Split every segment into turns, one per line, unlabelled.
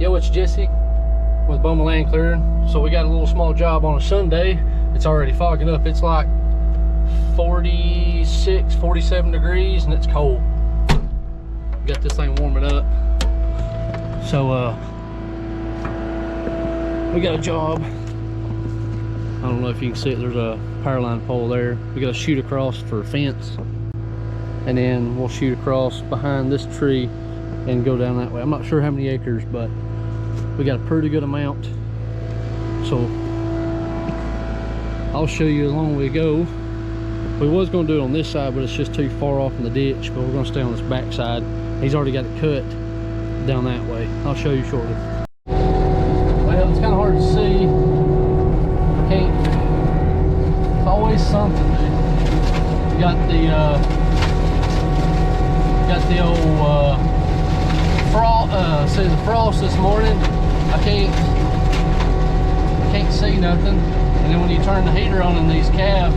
Yo, it's Jesse with Bowman Land Clearing. So we got a little small job on a Sunday. It's already fogging up. It's like 46, 47 degrees and it's cold. Got this thing warming up. So we got a job. I don't know if you can see it, there's a power line pole there. We got to shoot across for a fence, and then we'll shoot across behind this tree and go down that way. I'm not sure how many acres, but we got a pretty good amount. So I'll show you as long as we go. We was going to do it on this side, but it's just too far off in the ditch, but we're going to stay on this back side. He's already got it cut down that way. I'll show you shortly. Well, it's kind of hard to see. It's always something, dude. You got the old frost. See the frost this morning. I can't see nothing. And then when you turn the heater on in these cabs,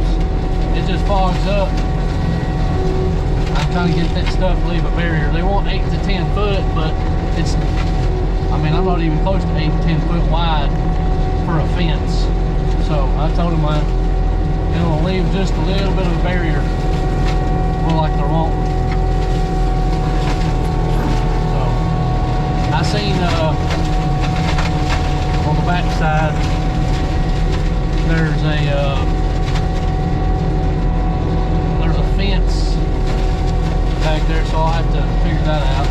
it just fogs up. I'm trying to get that stuff to leave a barrier. They want 8 to 10 foot, but it's, I mean, I'm not even close to 8 to 10 foot wide for a fence. So I told them it'll leave just a little bit of a barrier, more like they're wanting. So I seen on the back side there's a fence back there, so I'll have to figure that out.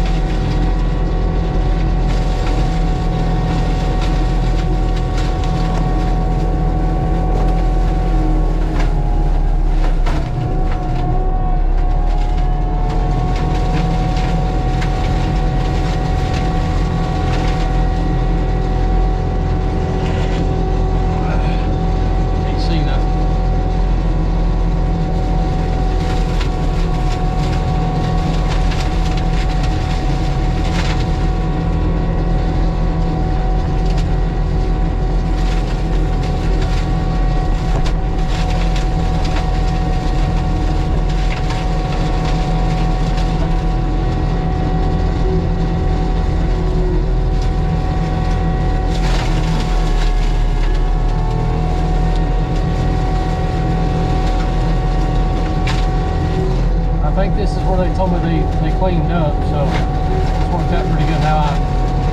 I think this is where they told me they cleaned up, so it's worked out pretty good how I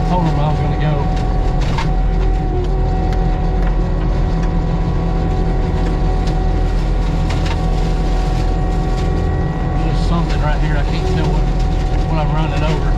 told them I was going to go. There's just something right here, I can't tell what I'm running over.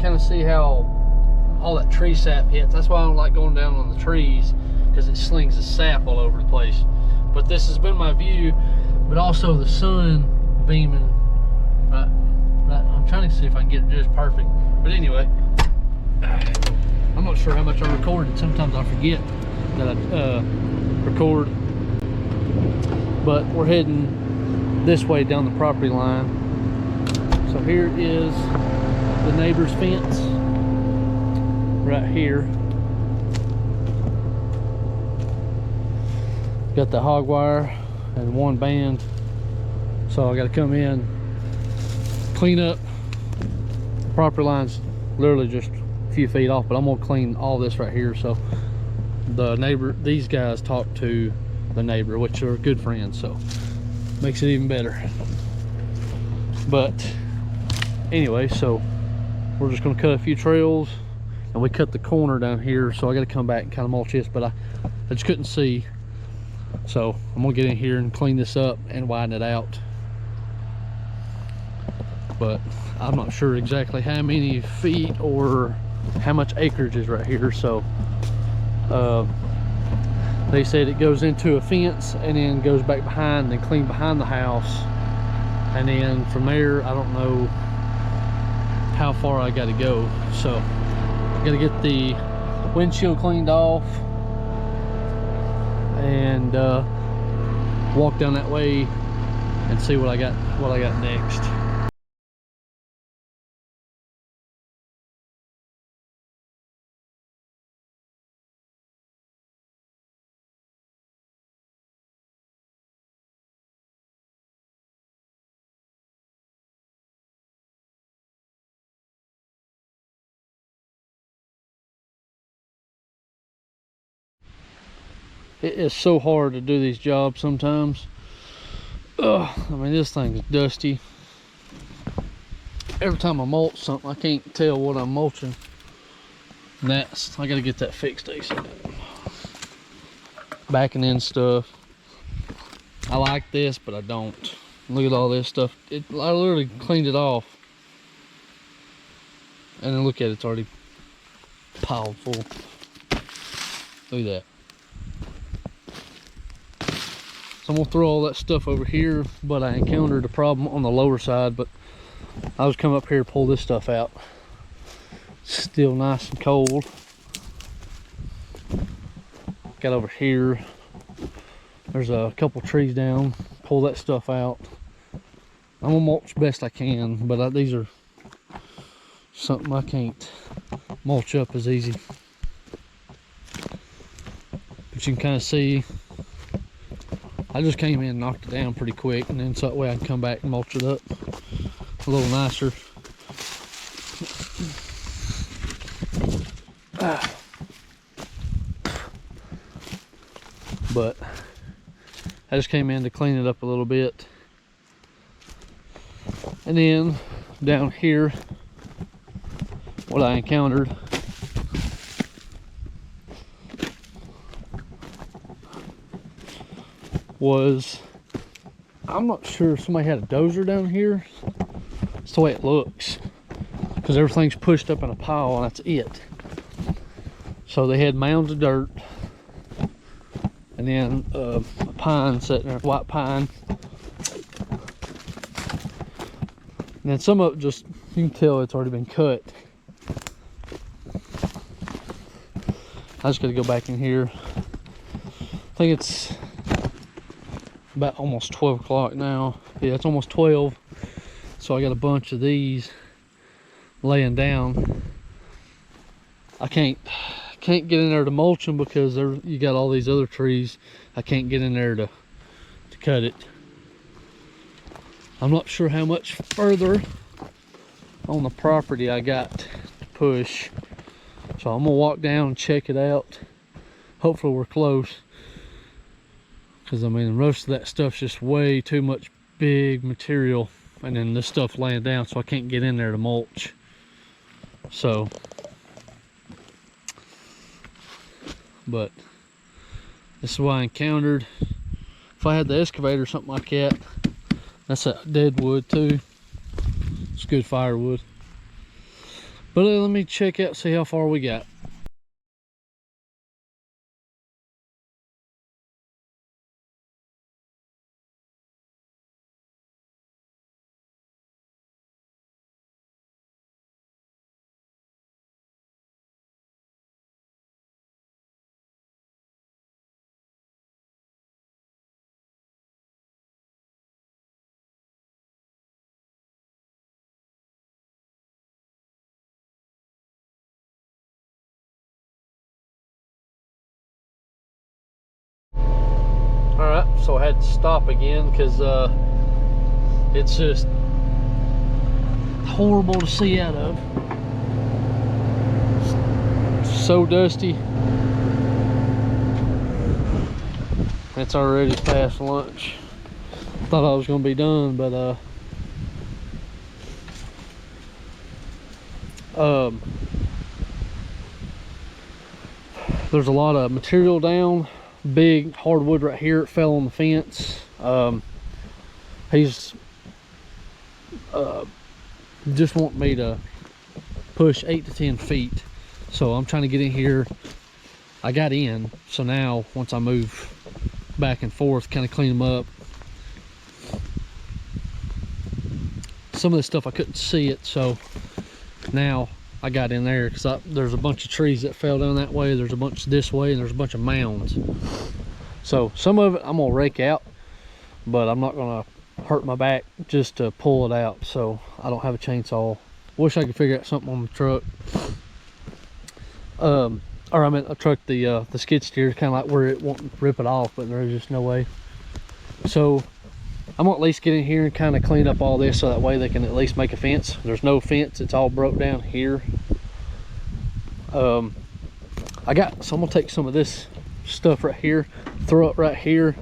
kind of see how all that tree sap hits. That's why I don't like going down on the trees, because it slings the sap all over the place. But this has been my view, but also the sun beaming right. I'm trying to see if I can get it just perfect. But anyway, I'm not sure how much I recorded. Sometimes I forget that I record. But we're heading this way down the property line. So here is the neighbor's fence right here. Got the hog wire and one band. So I got to come in, clean up. The property line's literally just a few feet off, but I'm gonna clean all this right here. So the neighbor, these guys talk to the neighbor, which are good friends, so makes it even better. But anyway, so we're just gonna cut a few trails, and we cut the corner down here, so I got to come back and kind of mulch this, but I just couldn't see. So I'm gonna get in here and clean this up and widen it out. But I'm not sure exactly how many feet or how much acreage is right here. So they said it goes into a fence and then goes back behind and clean behind the house, and then from there I don't know how far I got to go. So I got to get the windshield cleaned off and walk down that way and see what I got next. It is so hard to do these jobs sometimes. Ugh, I mean, this thing's dusty. Every time I mulch something, I can't tell what I'm mulching. And that's, I gotta get that fixed ASAP. Backing in stuff. I like this, but I don't. Look at all this stuff. I literally cleaned it off. And then look at it, it's already piled full. Look at that. So I'm gonna throw all that stuff over here, but I encountered a problem on the lower side. But I was coming up here to pull this stuff out. Still nice and cold. Got over here. There's a couple trees down. Pull that stuff out. I'm gonna mulch best I can, but these are something I can't mulch up as easy. But you can kind of see, I just came in and knocked it down pretty quick, and then so that way I can come back and mulch it up a little nicer. But I just came in to clean it up a little bit. And then down here, what I encountered was, I'm not sure if somebody had a dozer down here. It's the way it looks, because everything's pushed up in a pile and that's it. So they had mounds of dirt, and then a pine sitting there, white pine. And then some of it just, you can tell it's already been cut. I just gotta go back in here. I think it's about almost 12 o'clock now. Yeah, it's almost 12. So I got a bunch of these laying down. I can't get in there to mulch them because you got all these other trees. I can't get in there to cut it. I'm not sure how much further on the property I got to push. So I'm gonna walk down and check it out. Hopefully we're close. Because I mean, most of that stuff's just way too much big material. And then this stuff laying down, so I can't get in there to mulch. So, but this is what I encountered. If I had the excavator or something like that, that's a dead wood too. It's good firewood. But let me check out, see how far we got. Alright, so I had to stop again because it's just horrible to see out of. It's so dusty. It's already past lunch. Thought I was gonna be done, but there's a lot of material down. Big hardwood right here. It fell on the fence. He's just want me to push 8 to 10 feet, so I'm trying to get in here. I got in, so now once I move back and forth, kind of clean them up. Some of this stuff I couldn't see it, so now I got in there because there's a bunch of trees that fell down that way. There's a bunch this way, and there's a bunch of mounds. So some of it I'm gonna rake out, but I'm not gonna hurt my back just to pull it out. So I don't have a chainsaw. Wish I could figure out something on the truck. Or I meant a truck, the skid steer, kind of like where it won't rip it off, but there's just no way. So I'm gonna at least get in here and kind of clean up all this so that way they can at least make a fence. There's no fence, it's all broke down here. So I'm gonna take some of this stuff right here, throw it right here,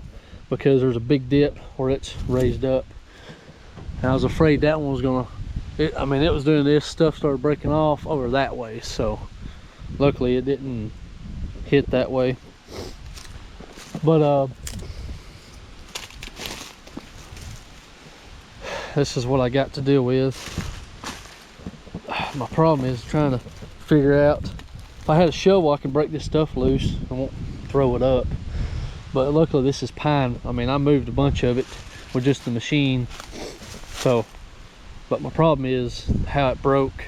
because there's a big dip where it's raised up. And I was afraid that one was gonna, I mean, it was doing this, stuff started breaking off over that way, so luckily it didn't hit that way. But this is what I got to deal with. My problem is trying to figure out, if I had a shovel I could break this stuff loose. I won't throw it up, but luckily this is pine. I mean, I moved a bunch of it with just the machine. So, but my problem is how it broke.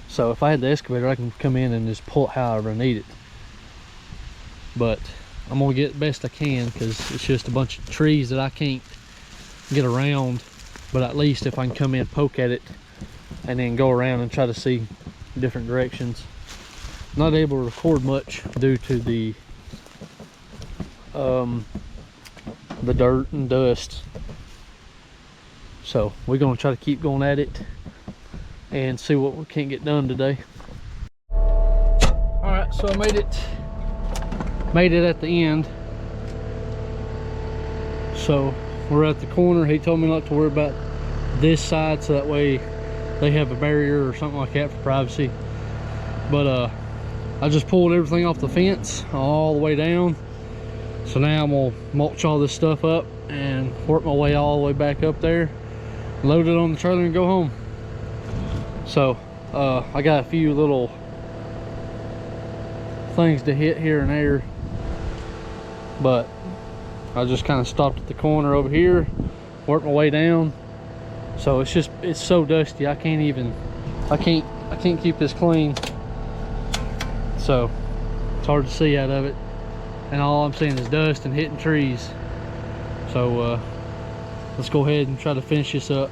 So if I had the excavator, I can come in and just pull it however I need it. But I'm gonna get the best I can because it's just a bunch of trees that I can't get around. But at least if I can come in, poke at it, and then go around and try to see different directions. Not able to record much due to the dirt and dust. So we're gonna try to keep going at it and see what we can't get done today. All right, so I made it at the end. So we're at the corner. He told me not to worry about this side, so that way they have a barrier or something like that for privacy. But I just pulled everything off the fence all the way down. So now I'm gonna mulch all this stuff up and work my way all the way back up there, load it on the trailer and go home. So I got a few little things to hit here and there, but I just kind of stopped at the corner over here, worked my way down. So it's so dusty I can't keep this clean. So it's hard to see out of it, and all I'm seeing is dust and hitting trees. So let's go ahead and try to finish this up.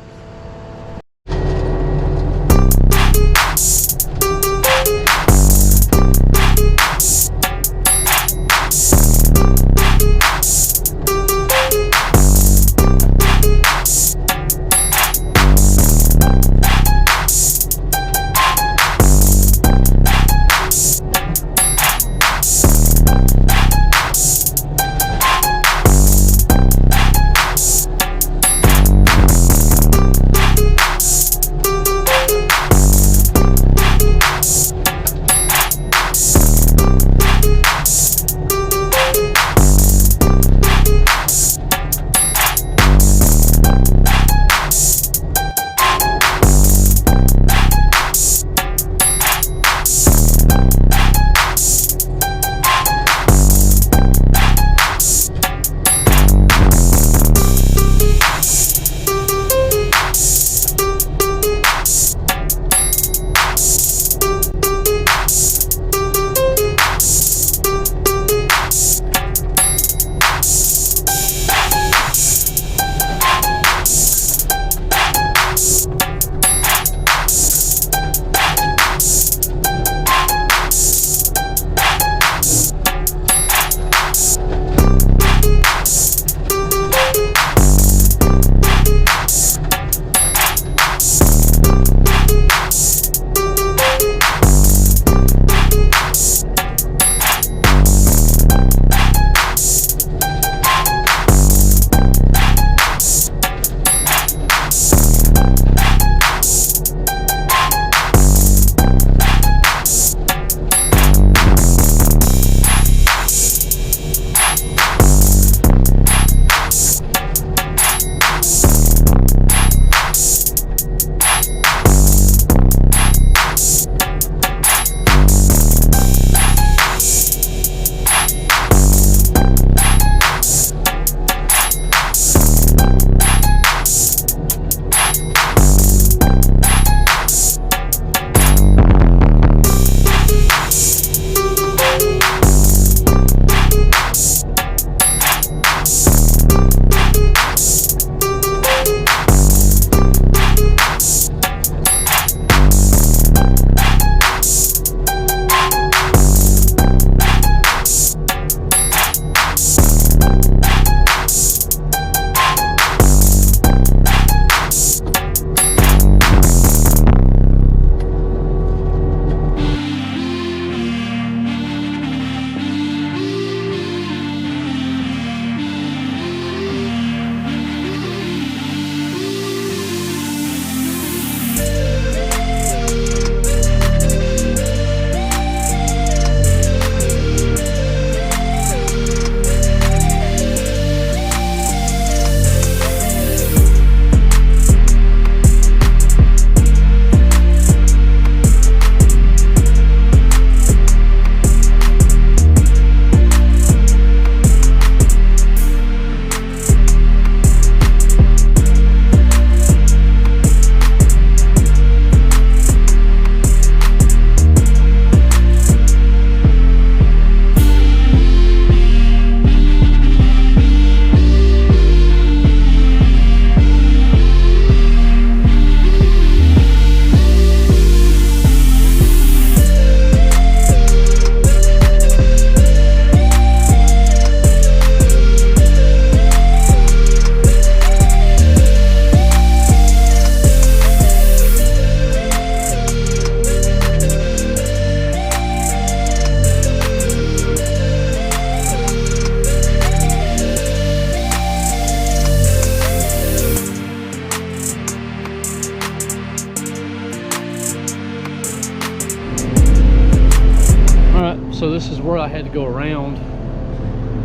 where I had to go around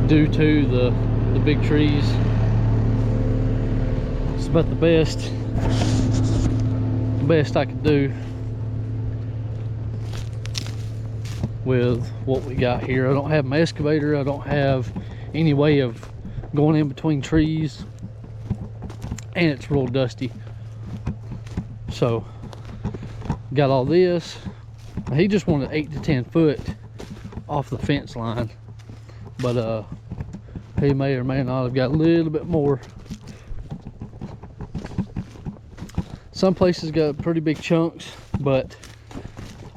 due to the big trees. It's about the best I could do with what we got here. I don't have my excavator. I don't have any way of going in between trees, and it's real dusty. So got all this. He just wanted 8 to 10 foot off the fence line, but he may or may not have got a little bit more. Some places got pretty big chunks, but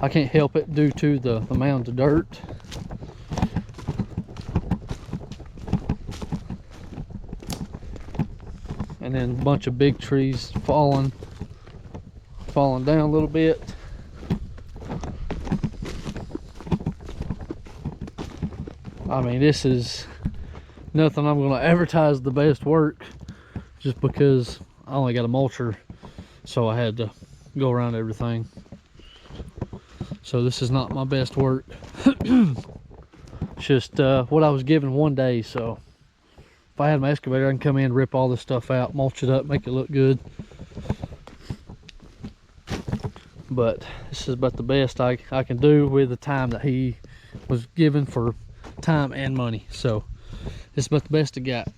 I can't help it due to the mounds of dirt. And then a bunch of big trees falling down a little bit. I mean, this is nothing I'm going to advertise the best work, just because I only got a mulcher, so I had to go around everything. So this is not my best work. It's just what I was given one day. So if I had my excavator, I can come in, rip all this stuff out, mulch it up, make it look good. But this is about the best I can do with the time that he was given for time and money. So it's about the best I got.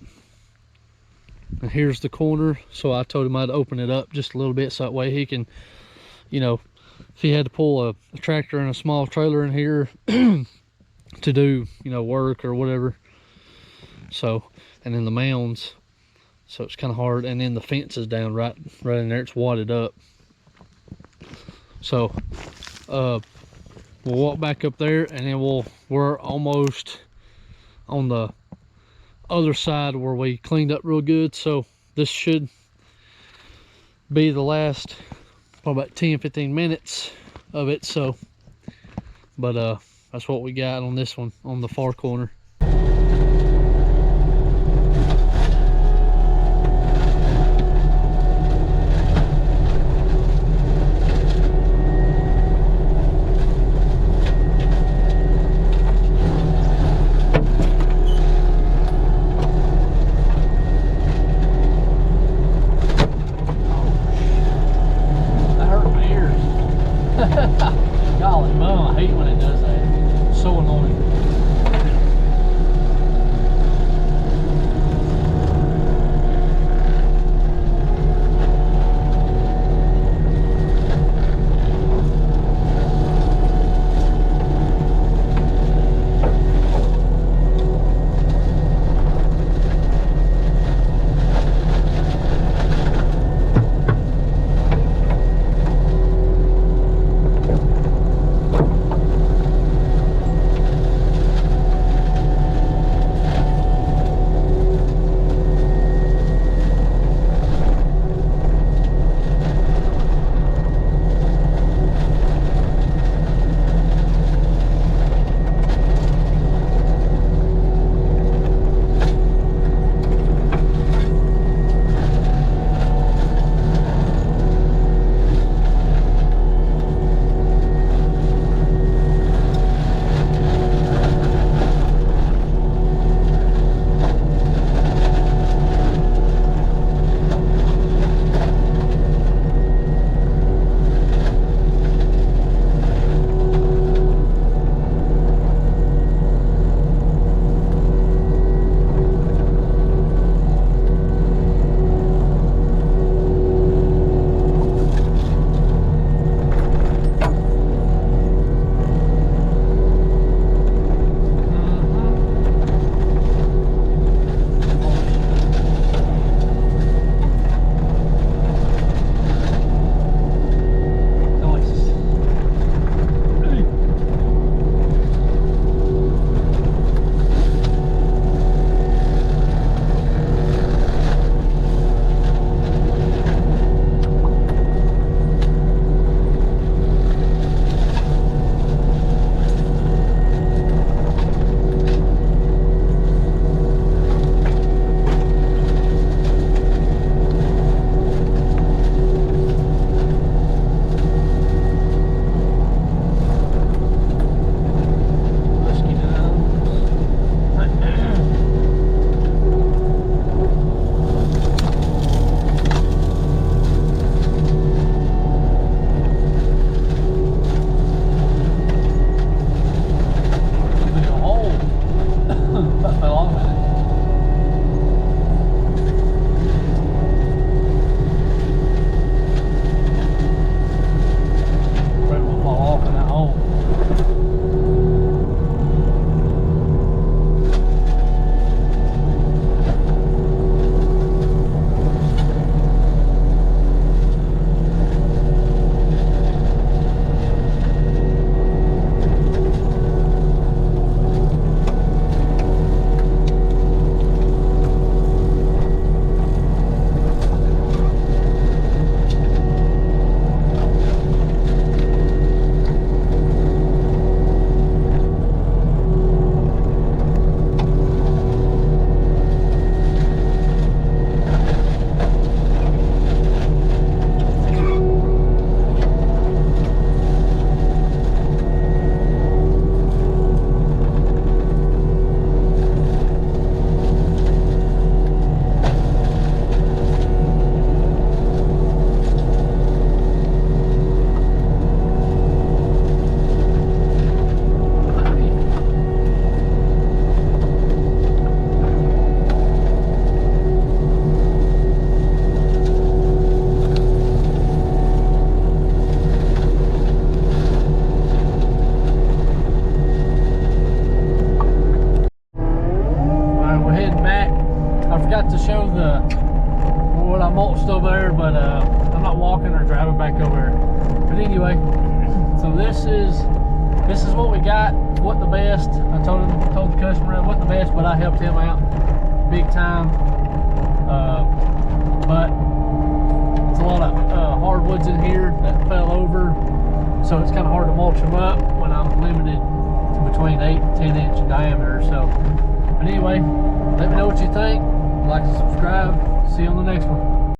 And here's the corner, so I told him I'd open it up just a little bit, so that way he can, you know, if he had to pull a tractor and a small trailer in here to do, you know, work or whatever. So, and then the mounds, so it's kind of hard, and then the fence is down right in there. It's wadded up. So we'll walk back up there, and then we're almost on the other side where we cleaned up real good. So this should be the last probably about 10-15 minutes of it. So but that's what we got on this one, on the far corner. Golly, mom, I hate when it does that. It's so annoying. forgot to show what I mulched over there, but I'm not walking or driving back over there. But anyway, so this is what we got. Wasn't the best. I told the customer it wasn't the best, but I helped him out big time. But it's a lot of hardwoods in here that fell over, so it's kind of hard to mulch them up when I'm limited to between 8 and 10 inch in diameter. So, but anyway, let me know what you think. Like and subscribe. See you on the next one.